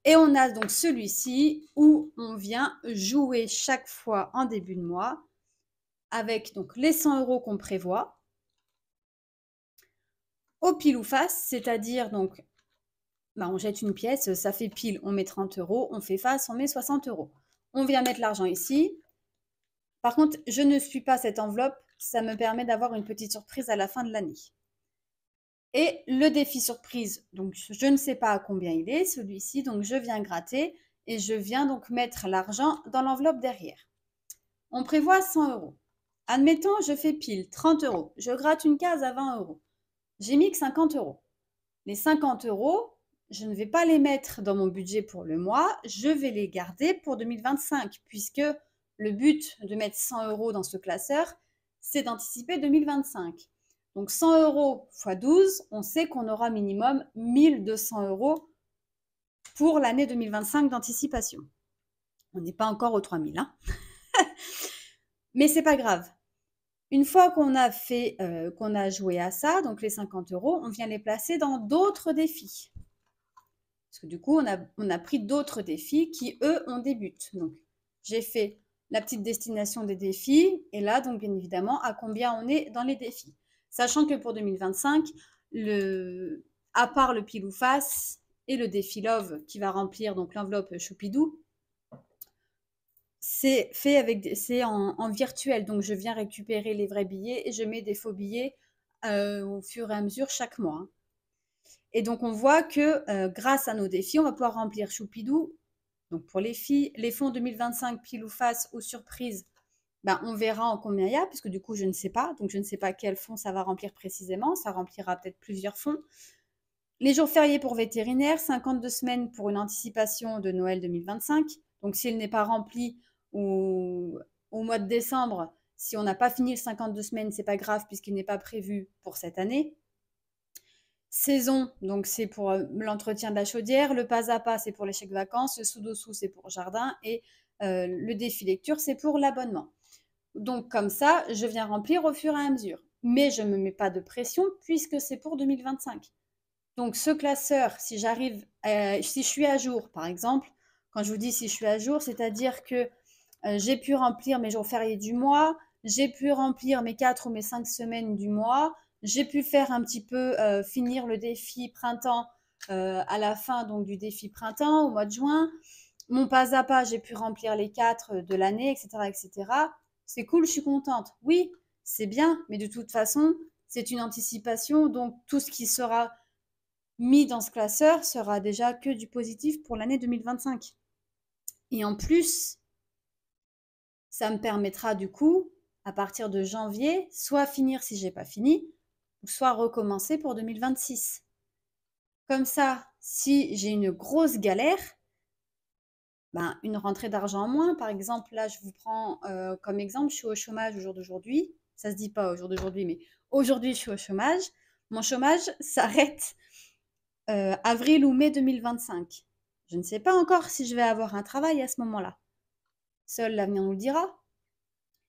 Et on a donc celui-ci où on vient jouer chaque fois en début de mois avec donc les 100 € qu'on prévoit au pile ou face, c'est-à-dire donc on jette une pièce, ça fait pile, on met 30 €, on fait face, on met 60 €. On vient mettre l'argent ici, Par contre, je ne suis pas cette enveloppe, ça me permet d'avoir une petite surprise à la fin de l'année. Et le défi surprise, donc je ne sais pas à combien il est, celui-ci, donc je viens gratter et je viens donc mettre l'argent dans l'enveloppe derrière. On prévoit 100 euros. Admettons, je fais pile 30 euros. Je gratte une case à 20 euros. J'ai mis que 50 euros. Les 50 euros, je ne vais pas les mettre dans mon budget pour le mois, je vais les garder pour 2025, puisque le but de mettre 100 euros dans ce classeur, c'est d'anticiper 2025. Donc 100 euros x 12, on sait qu'on aura minimum 1200 euros pour l'année 2025 d'anticipation. On n'est pas encore aux 3000, hein. Mais c'est pas grave. Une fois qu'on a fait, qu'on a joué à ça, donc les 50 euros, on vient les placer dans d'autres défis. Parce que du coup, on a pris d'autres défis qui, eux, ont des buts. Donc, j'ai fait la petite destination des défis. Et là, donc, bien évidemment, à combien on est dans les défis. Sachant que pour 2025, à part le pile ou face et le défi Love qui va remplir donc l'enveloppe Choupidou, c'est fait c'est en virtuel. Donc, je viens récupérer les vrais billets et je mets des faux billets au fur et à mesure chaque mois. Et donc, on voit que grâce à nos défis, on va pouvoir remplir Choupidou. Donc, pour les filles, les fonds 2025, pile ou face ou surprise, ben, on verra en combien il y a, puisque du coup, je ne sais pas. Donc, je ne sais pas quel fonds ça va remplir précisément. Ça remplira peut-être plusieurs fonds. Les jours fériés pour vétérinaire, 52 semaines pour une anticipation de Noël 2025. Donc, s'il n'est pas rempli au mois de décembre, si on n'a pas fini les 52 semaines, c'est pas grave puisqu'il n'est pas prévu pour cette année. Saison, donc c'est pour l'entretien de la chaudière. Le pas à pas, c'est pour les chèques vacances. Le sous-dessous, c'est pour jardin. Et le défi lecture, c'est pour l'abonnement. Donc comme ça, je viens remplir au fur et à mesure. Mais je ne me mets pas de pression puisque c'est pour 2025. Donc ce classeur, si j'arrive, si je suis à jour, par exemple, quand je vous dis si je suis à jour, c'est-à-dire que j'ai pu remplir mes jours fériés du mois, j'ai pu remplir mes 4 ou mes 5 semaines du mois, j'ai pu faire un petit peu finir le défi printemps à la fin donc du défi printemps au mois de juin. Mon pas à pas, j'ai pu remplir les 4 de l'année, etc., etc. C'est cool, je suis contente. Oui, c'est bien, mais de toute façon, c'est une anticipation, donc tout ce qui sera mis dans ce classeur sera déjà que du positif pour l'année 2025. Et en plus, ça me permettra du coup, à partir de janvier, soit finir si j'ai pas fini, soit recommencer pour 2026. Comme ça, si j'ai une grosse galère, ben, une rentrée d'argent en moins, par exemple, là je vous prends comme exemple, je suis au chômage au jour d'aujourd'hui, ça se dit pas au jour d'aujourd'hui, mais aujourd'hui je suis au chômage, mon chômage s'arrête avril ou mai 2025. Je ne sais pas encore si je vais avoir un travail à ce moment-là. Seul l'avenir nous le dira.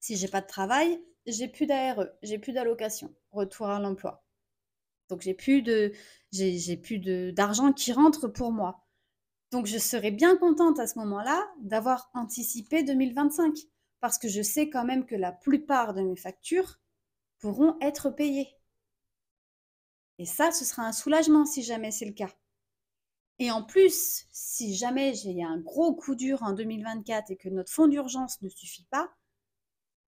Si j'ai pas de travail, j'ai plus d'ARE, j'ai plus d'allocation, retour à l'emploi. Donc j'ai plus d'argent qui rentre pour moi. Donc je serais bien contente à ce moment-là d'avoir anticipé 2025 parce que je sais quand même que la plupart de mes factures pourront être payées. Et ça, ce sera un soulagement si jamais c'est le cas. Et en plus, si jamais j'ai un gros coup dur en 2024 et que notre fonds d'urgence ne suffit pas,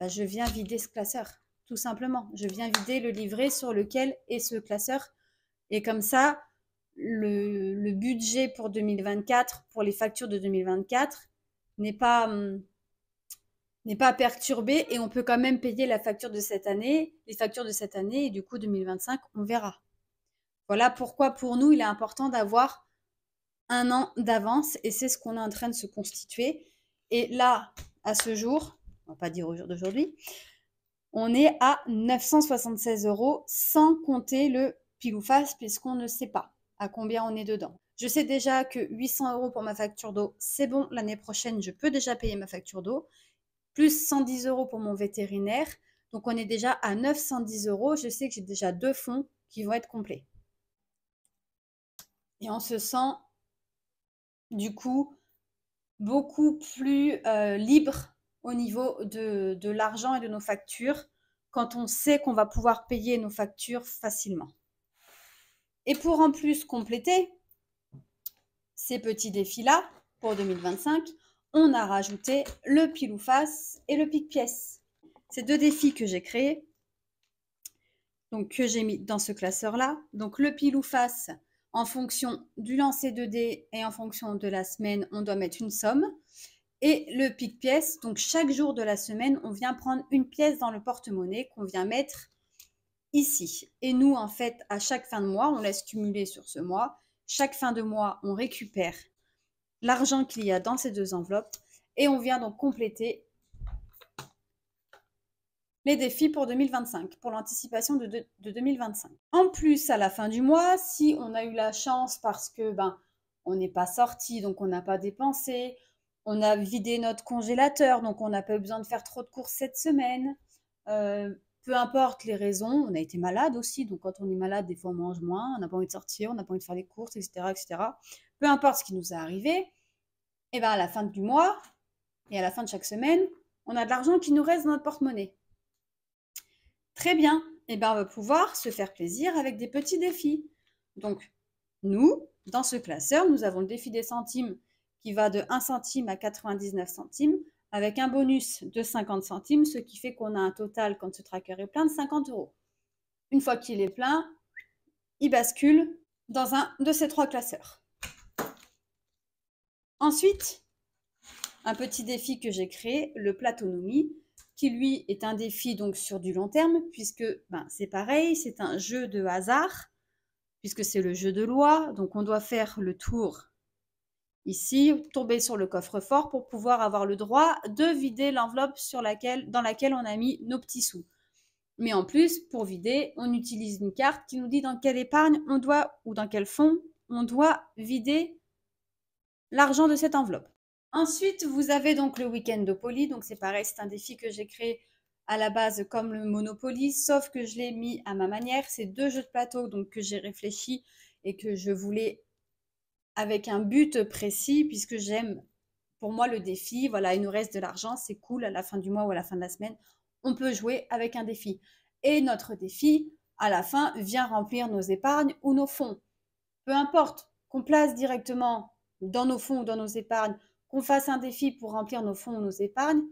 bah, je viens vider ce classeur, tout simplement. Je viens vider le livret sur lequel est ce classeur. Et comme ça, le budget pour 2024, pour les factures de 2024, n'est pas perturbé et on peut quand même payer la facture de cette année, les factures de cette année et du coup 2025, on verra. Voilà pourquoi pour nous, il est important d'avoir un an d'avance et c'est ce qu'on est en train de se constituer. Et là, à ce jour, on va pas dire au jour d'aujourd'hui, on est à 976 euros sans compter le pile ou face puisqu'on ne sait pas à combien on est dedans. Je sais déjà que 800 euros pour ma facture d'eau, c'est bon, l'année prochaine, je peux déjà payer ma facture d'eau, plus 110 euros pour mon vétérinaire. Donc on est déjà à 910 euros. Je sais que j'ai déjà 2 fonds qui vont être complets. Et on se sent du coup beaucoup plus libre au niveau de l'argent et de nos factures quand on sait qu'on va pouvoir payer nos factures facilement. Et pour en plus compléter ces petits défis-là pour 2025, on a rajouté le pile ou face et le pique-pièce. ces 2 défis que j'ai créés, donc que j'ai mis dans ce classeur-là. Donc le pile ou face, en fonction du lancer de dés et en fonction de la semaine, on doit mettre une somme. Et le pique-pièce, donc chaque jour de la semaine, on vient prendre une pièce dans le porte-monnaie qu'on vient mettre ici. Et nous, en fait, à chaque fin de mois, on laisse cumuler sur ce mois. Chaque fin de mois, on récupère l'argent qu'il y a dans ces 2 enveloppes et on vient donc compléter les défis pour 2025, pour l'anticipation de 2025. En plus, à la fin du mois, si on a eu la chance parce que on n'est pas sorti, donc on n'a pas dépensé, on a vidé notre congélateur, donc on n'a pas eu besoin de faire trop de courses cette semaine, peu importe les raisons, on a été malade aussi, donc quand on est malade, des fois on mange moins, on n'a pas envie de sortir, on n'a pas envie de faire des courses, etc., etc. Peu importe ce qui nous est arrivé, et à la fin du mois et à la fin de chaque semaine, on a de l'argent qui nous reste dans notre porte-monnaie. Très bien, on va pouvoir se faire plaisir avec des petits défis. Donc, nous, dans ce classeur, nous avons le défi des centimes qui va de 1 centime à 99 centimes, avec un bonus de 50 centimes, ce qui fait qu'on a un total, quand ce tracker est plein, de 50 €. Une fois qu'il est plein, il bascule dans un de ces 3 classeurs. Ensuite, un petit défi que j'ai créé, le platonomie, qui lui est un défi donc sur du long terme, puisque c'est pareil, c'est un jeu de hasard, puisque c'est le jeu de loi, donc on doit faire le tour ici, tomber sur le coffre-fort pour pouvoir avoir le droit de vider l'enveloppe dans laquelle on a mis nos petits sous. Mais en plus, pour vider, on utilise une carte qui nous dit dans quelle épargne on doit, ou dans quel fonds on doit vider l'argent de cette enveloppe. Ensuite, vous avez donc le Weekendopoly. Donc c'est pareil, c'est un défi que j'ai créé à la base comme le Monopoly, sauf que je l'ai mis à ma manière. C'est 2 jeux de plateau donc que j'ai réfléchi et que je voulais avec un but précis, puisque j'aime, pour moi, le défi. Voilà, il nous reste de l'argent, c'est cool à la fin du mois ou à la fin de la semaine. On peut jouer avec un défi. Et notre défi, à la fin, vient remplir nos épargnes ou nos fonds. Peu importe qu'on place directement dans nos fonds ou dans nos épargnes, qu'on fasse un défi pour remplir nos fonds ou nos épargnes,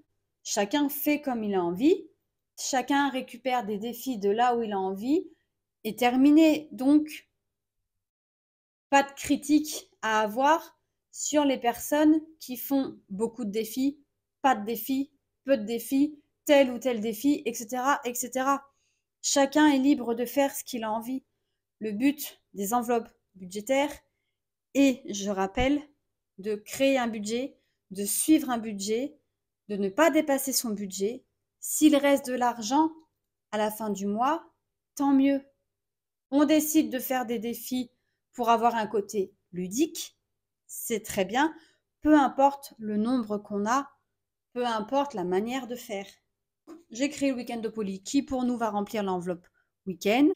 chacun fait comme il a envie, chacun récupère des défis de là où il a envie, et terminé. Donc, pas de critique à avoir sur les personnes qui font beaucoup de défis, pas de défis, peu de défis, tel ou tel défi, etc., etc. Chacun est libre de faire ce qu'il a envie. Le but des enveloppes budgétaires est, je rappelle, de créer un budget, de suivre un budget, de ne pas dépasser son budget. S'il reste de l'argent à la fin du mois, tant mieux. On décide de faire des défis pour avoir un côté ludique, c'est très bien, peu importe le nombre qu'on a, peu importe la manière de faire. J'ai créé le Weekendopoly qui pour nous va remplir l'enveloppe week-end.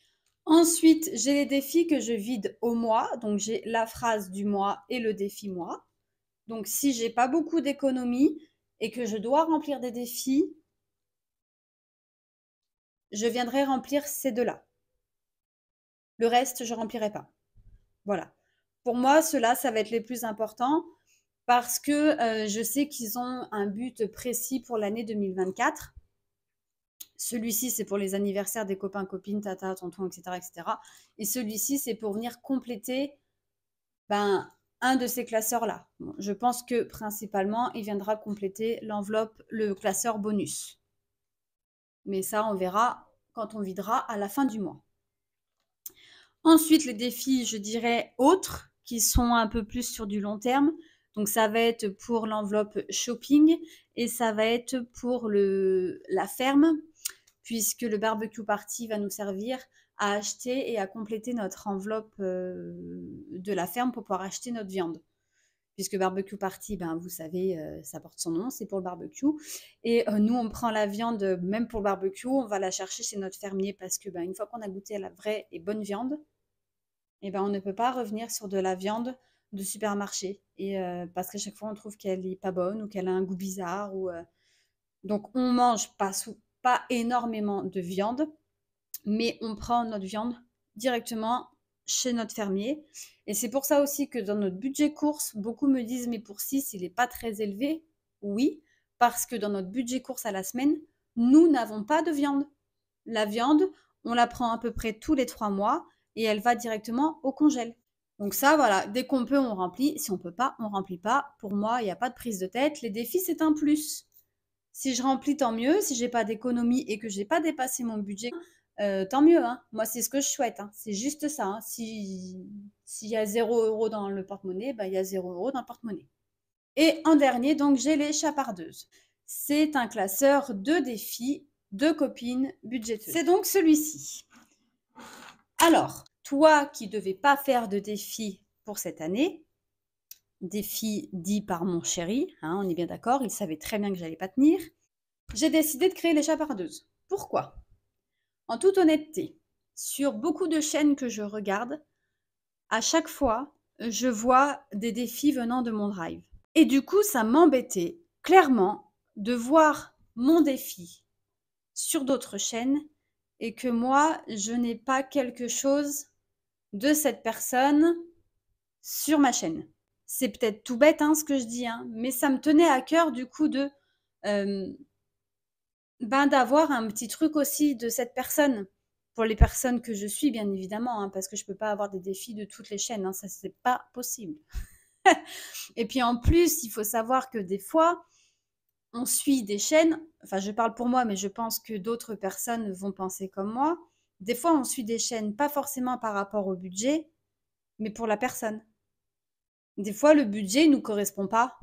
Ensuite, j'ai les défis que je vide au mois, donc j'ai la phrase du mois et le défi mois. Donc si j'ai pas beaucoup d'économies et que je dois remplir des défis, je viendrai remplir ces 2-là. Le reste, je remplirai pas. Voilà. Pour moi, ceux-là, ça va être les plus importants parce que je sais qu'ils ont un but précis pour l'année 2024. Celui-ci, c'est pour les anniversaires des copains, copines, tata, tonton, etc., etc. Et celui-ci, c'est pour venir compléter un de ces classeurs-là. Bon, je pense que principalement, il viendra compléter l'enveloppe, le classeur bonus. Mais ça, on verra quand on videra à la fin du mois. Ensuite, les défis, je dirais, autres, qui sont un peu plus sur du long terme. Donc, ça va être pour l'enveloppe shopping et ça va être pour la ferme, puisque le barbecue party va nous servir à acheter et à compléter notre enveloppe de la ferme pour pouvoir acheter notre viande. Puisque barbecue party, vous savez, ça porte son nom, c'est pour le barbecue. Et nous, on prend la viande, même pour le barbecue, on va la chercher chez notre fermier parce que une fois qu'on a goûté à la vraie et bonne viande, on ne peut pas revenir sur de la viande de supermarché. Et parce qu'à chaque fois, on trouve qu'elle n'est pas bonne ou qu'elle a un goût bizarre. Donc, on mange pas énormément de viande, mais on prend notre viande directement chez notre fermier. Et c'est pour ça aussi que dans notre budget course, beaucoup me disent mais pour 6, il n'est pas très élevé. Oui, parce que dans notre budget course à la semaine, nous n'avons pas de viande. La viande, on la prend à peu près tous les 3 mois et elle va directement au congèle. Donc ça, voilà, dès qu'on peut, on remplit. Si on peut pas, on remplit pas. Pour moi, il n'y a pas de prise de tête. Les défis, c'est un plus. Si je remplis, tant mieux. Si j'ai pas d'économie et que j'ai pas dépassé mon budget, tant mieux. Hein. Moi, c'est ce que je souhaite. Hein. C'est juste ça. Hein. S'il y a 0 € dans le porte-monnaie, bah, il y a 0 € dans le porte-monnaie. Et en dernier, donc, j'ai les chapardeuses. C'est un classeur de défis de copines budgéteuses. C'est donc celui-ci. Alors, toi qui ne devais pas faire de défi pour cette année, défi dit par mon chéri, hein, on est bien d'accord, il savait très bien que j'allais pas tenir, j'ai décidé de créer les chapardeuses. Pourquoi? En toute honnêteté, sur beaucoup de chaînes que je regarde, à chaque fois, je vois des défis venant de mon drive. Et du coup, ça m'embêtait clairement de voir mon défi sur d'autres chaînes et que moi, je n'ai pas quelque chose de cette personne sur ma chaîne. C'est peut-être tout bête hein, ce que je dis, hein, mais ça me tenait à cœur du coup de d'avoir un petit truc aussi de cette personne. Pour les personnes que je suis, bien évidemment, hein, parce que je ne peux pas avoir des défis de toutes les chaînes, hein, ça c'est pas possible. Et puis en plus, il faut savoir que des fois, on suit des chaînes, enfin je parle pour moi, mais je pense que d'autres personnes vont penser comme moi. Des fois, on suit des chaînes pas forcément par rapport au budget, mais pour la personne. Des fois, le budget ne nous correspond pas,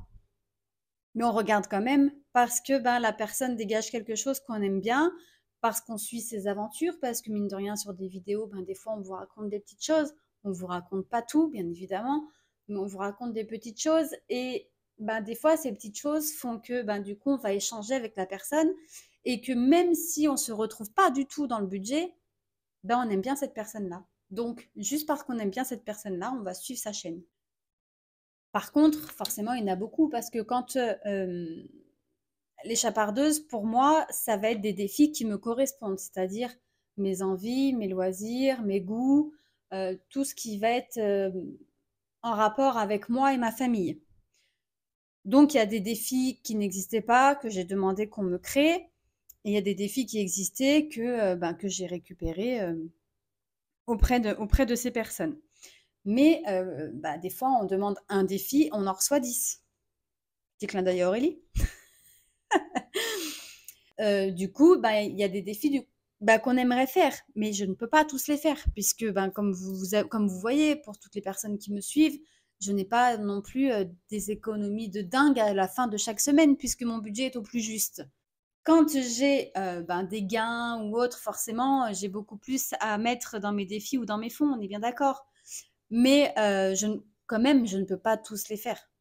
mais on regarde quand même parce que ben, la personne dégage quelque chose qu'on aime bien, parce qu'on suit ses aventures, parce que mine de rien, sur des vidéos, ben, des fois, on vous raconte des petites choses. On ne vous raconte pas tout, bien évidemment, mais on vous raconte des petites choses. Et ben, des fois, ces petites choses font que ben, du coup, on va échanger avec la personne et que même si on ne se retrouve pas du tout dans le budget, ben, on aime bien cette personne-là. Donc, juste parce qu'on aime bien cette personne-là, on va suivre sa chaîne. Par contre, forcément, il y en a beaucoup parce que quand les chapardeuses, pour moi, ça va être des défis qui me correspondent, c'est-à-dire mes envies, mes loisirs, mes goûts, tout ce qui va être en rapport avec moi et ma famille. Donc, il y a des défis qui n'existaient pas, que j'ai demandé qu'on me crée, et il y a des défis qui existaient que j'ai récupérés auprès de ces personnes. Mais des fois, on demande un défi, on en reçoit 10. Petit clin d'œil à Aurélie. Du coup, il y a des défis qu'on aimerait faire, mais je ne peux pas tous les faire, puisque comme vous voyez, pour toutes les personnes qui me suivent, je n'ai pas non plus des économies de dingue à la fin de chaque semaine, puisque mon budget est au plus juste. Quand j'ai des gains ou autre, forcément, j'ai beaucoup plus à mettre dans mes défis ou dans mes fonds, on est bien d'accord. Mais quand même, je ne peux pas tous les faire.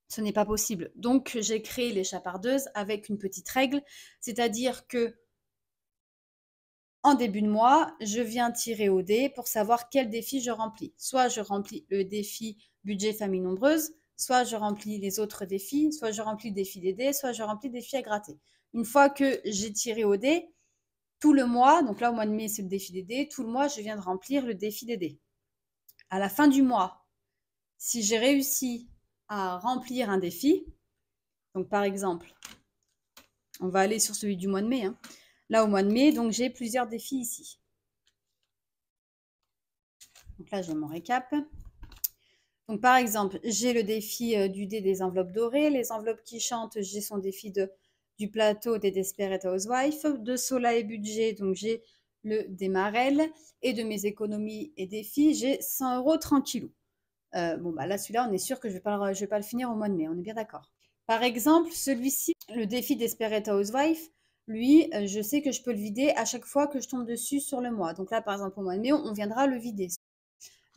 Ce n'est pas possible. Donc, j'ai créé les chapardeuses avec une petite règle, c'est-à-dire que en début de mois, je viens tirer au dé pour savoir quel défi je remplis. Soit je remplis le défi budget famille nombreuse, soit je remplis les autres défis, soit je remplis le défi des dés, soit je remplis le défi à gratter. Une fois que j'ai tiré au dé, tout le mois, donc là au mois de mai c'est le défi des dés, tout le mois je viens de remplir le défi des dés. À la fin du mois, si j'ai réussi à remplir un défi, donc par exemple, on va aller sur celui du mois de mai, hein. Là au mois de mai, donc j'ai plusieurs défis ici. Donc là j'ai mon récap. Donc par exemple, j'ai le défi du dé des enveloppes dorées, les enveloppes qui chantent, j'ai son défi du plateau des Desperate Housewives, de Sola et budget, donc j'ai le démarrel, et de mes économies et défis, j'ai 100 € tranquillou. Là celui-là, on est sûr que je vais pas le finir au mois de mai, on est bien d'accord. Par exemple, celui-ci, le défi Desperate Housewives, lui, je sais que je peux le vider à chaque fois que je tombe dessus sur le mois. Donc là, par exemple, au mois de mai, on viendra le vider.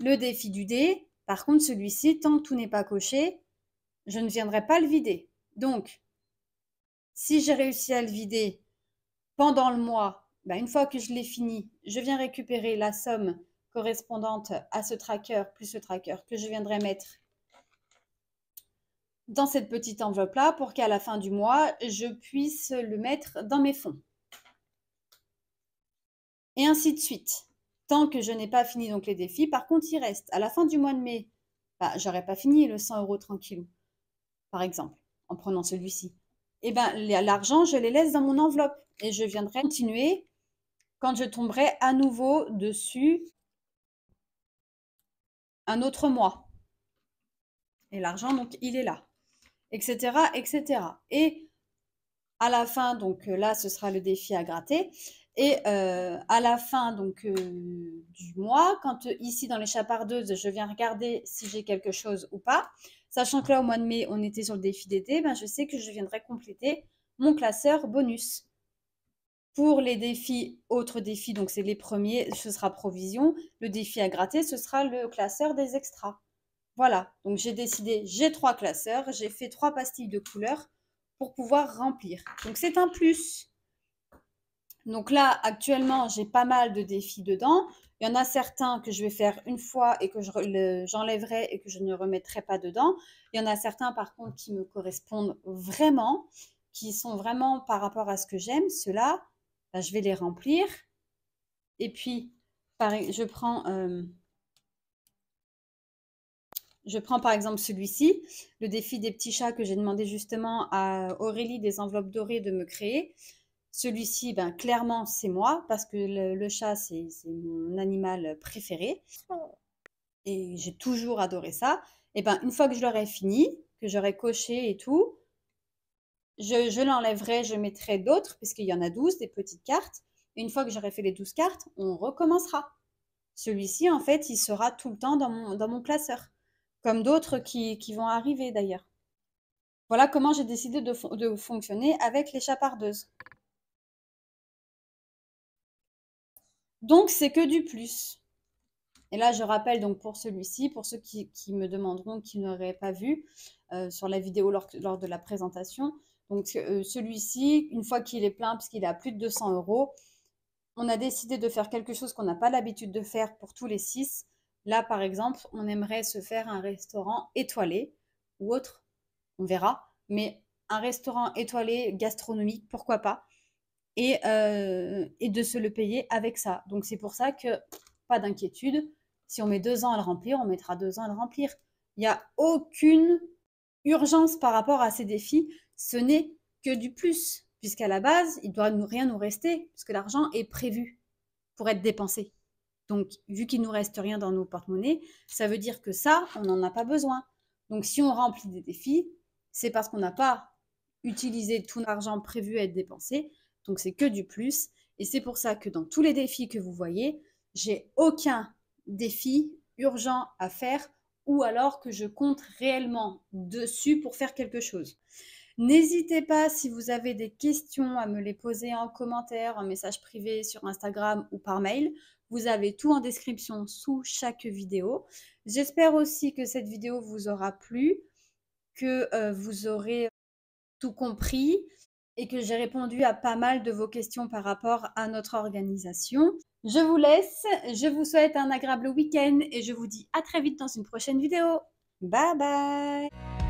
Le défi du dé, par contre, celui-ci, tant que tout n'est pas coché, je ne viendrai pas le vider. Donc, si j'ai réussi à le vider pendant le mois, une fois que je l'ai fini, je viens récupérer la somme correspondante à ce tracker plus ce tracker que je viendrai mettre dans cette petite enveloppe-là pour qu'à la fin du mois, je puisse le mettre dans mes fonds. Et ainsi de suite. Tant que je n'ai pas fini donc les défis, par contre, il reste. À la fin du mois de mai, j'aurais pas fini le 100 € tranquillou, par exemple, en prenant celui-ci. et ben l'argent, je les laisse dans mon enveloppe et je viendrai continuer quand je tomberai à nouveau dessus un autre mois. Et l'argent, donc, il est là, etc., etc. Et à la fin, donc là, ce sera le défi à gratter. Et à la fin donc du mois, quand ici dans les chapardeuses, je viens regarder si j'ai quelque chose ou pas, sachant que là au mois de mai, on était sur le défi d'été, ben, je sais que je viendrai compléter mon classeur bonus. Pour les défis, autres défis, donc c'est les premiers, ce sera provision. Le défi à gratter, ce sera le classeur des extras. Voilà, donc j'ai décidé, j'ai 3 classeurs, j'ai fait 3 pastilles de couleur pour pouvoir remplir. Donc c'est un plus. Donc là, actuellement, j'ai pas mal de défis dedans. Il y en a certains que je vais faire une fois et que j'enlèverai et que je ne remettrai pas dedans. Il y en a certains, par contre, qui me correspondent vraiment, qui sont vraiment par rapport à ce que j'aime. Ceux-là, ben, je vais les remplir. Et puis, je prends par exemple celui-ci, le défi des petits chats que j'ai demandé justement à Aurélie des enveloppes dorées de me créer. Celui-ci, ben, clairement, c'est moi, parce que le chat, c'est mon animal préféré. Et j'ai toujours adoré ça. Et ben, une fois que je l'aurai fini, que j'aurai coché et tout, je l'enlèverai, je mettrai d'autres, puisqu'il y en a 12, des petites cartes. Et une fois que j'aurai fait les 12 cartes, on recommencera. Celui-ci, en fait, il sera tout le temps dans mon classeur, comme d'autres qui vont arriver d'ailleurs. Voilà comment j'ai décidé de fonctionner avec les chapardeuses. Donc, c'est que du plus. Et là, je rappelle donc pour celui-ci, pour ceux qui me demanderont, qui n'auraient pas vu sur la vidéo lors de la présentation. Donc, celui-ci, une fois qu'il est plein, puisqu'il est à plus de 200 €, on a décidé de faire quelque chose qu'on n'a pas l'habitude de faire pour tous les 6. Là, par exemple, on aimerait se faire un restaurant étoilé ou autre, on verra. Mais un restaurant étoilé gastronomique, pourquoi pas, et de se le payer avec ça. Donc c'est pour ça que, pas d'inquiétude, si on met 2 ans à le remplir, on mettra 2 ans à le remplir. Il n'y a aucune urgence par rapport à ces défis, ce n'est que du plus, puisqu'à la base, il ne doit rien nous rester, puisque l'argent est prévu pour être dépensé. Donc, vu qu'il ne nous reste rien dans nos porte-monnaies, ça veut dire que ça, on n'en a pas besoin. Donc, si on remplit des défis, c'est parce qu'on n'a pas utilisé tout l'argent prévu à être dépensé. Donc, c'est que du plus. Et c'est pour ça que dans tous les défis que vous voyez, j'ai aucun défi urgent à faire ou alors que je compte réellement dessus pour faire quelque chose. N'hésitez pas, si vous avez des questions, à me les poser en commentaire, en message privé sur Instagram ou par mail. Vous avez tout en description sous chaque vidéo. J'espère aussi que cette vidéo vous aura plu, que vous aurez tout compris et que j'ai répondu à pas mal de vos questions par rapport à notre organisation. Je vous laisse, je vous souhaite un agréable week-end et je vous dis à très vite dans une prochaine vidéo. Bye bye!